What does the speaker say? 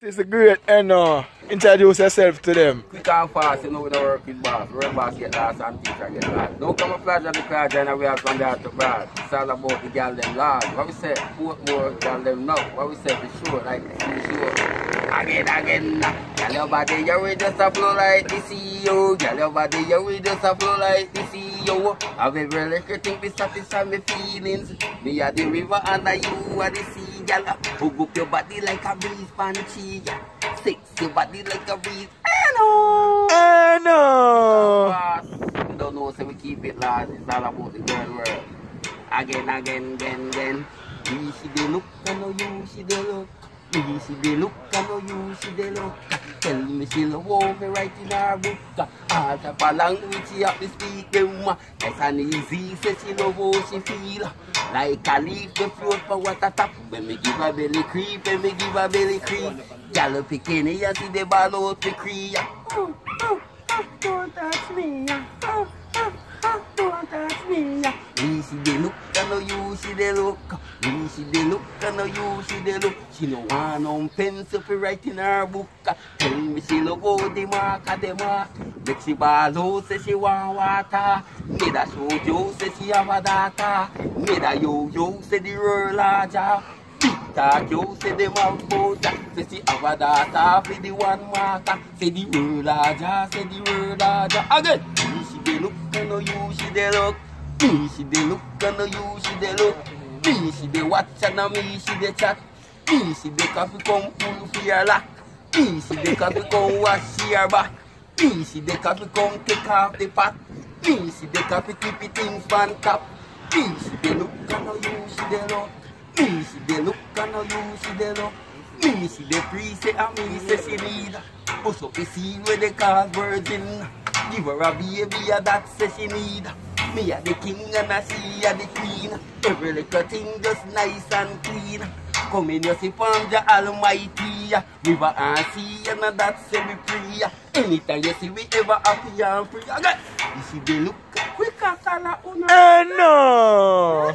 It's a great and introduce yourself to them. Quick and fast, you know, we don't work with boss. Real boss get lost and teacher get lost. Don't camouflage at the crowd and we have from there to Brad. It's all about the girl them large. What we say, Portmore, girl them know. What we say for sure, like for sure. Again, girl your body, you will just a flow like the CEO. Girl your body, you will just a flow like the CEO. Have every little thing be satisfy my feelings. Me are the river and you are the sea, girl. Hook up your body like a breeze punchy. Six your body like a breeze. I know. You don't know, so we keep it large. It's all about the girl world. Again. We see the look, I know you see the look. We see the look, I know you see the look. Tell me she love me right in her book. All type of language she have to speak them. Nice and easy, say she love how she feel. Like a leaf that float for water top. When me give her belly creep, Y'all picking here, see the ball out the creek. Don't touch me, don't touch me. We see the look, I know you see the look. We see the look, I know you see the look. She no want no pencil for writing her book. Tell me she love all the mark. Make she ball out, say she want water. Me da show you, say she have a data. Me da yo, say the real larger. Talk you, say the mouth bout. Say she have a data for the one marker. Say the real larger, say the real larger. Again, we see the look, I know you see the look. Me see the look, I know you see the look. Me see the watch and me see the chat. Me see the coffee come pull for your lock. Me see the coffee come wash your back. Me see the coffee come take off the pot. Me see the coffee keep it things on top. Me see the look, I know you see the look. Me see the look, I know you see the look. Me see the free say and me say she need. Bust up the scene where they call virgin. Give her a baby and that say she need. Me a the king and I she a the queen. Every little thing just nice and clean. Come in you see from the Almighty. River and sea and that say we free. Anytime you see we ever happy and free. Again, you see the look quick and color. I know.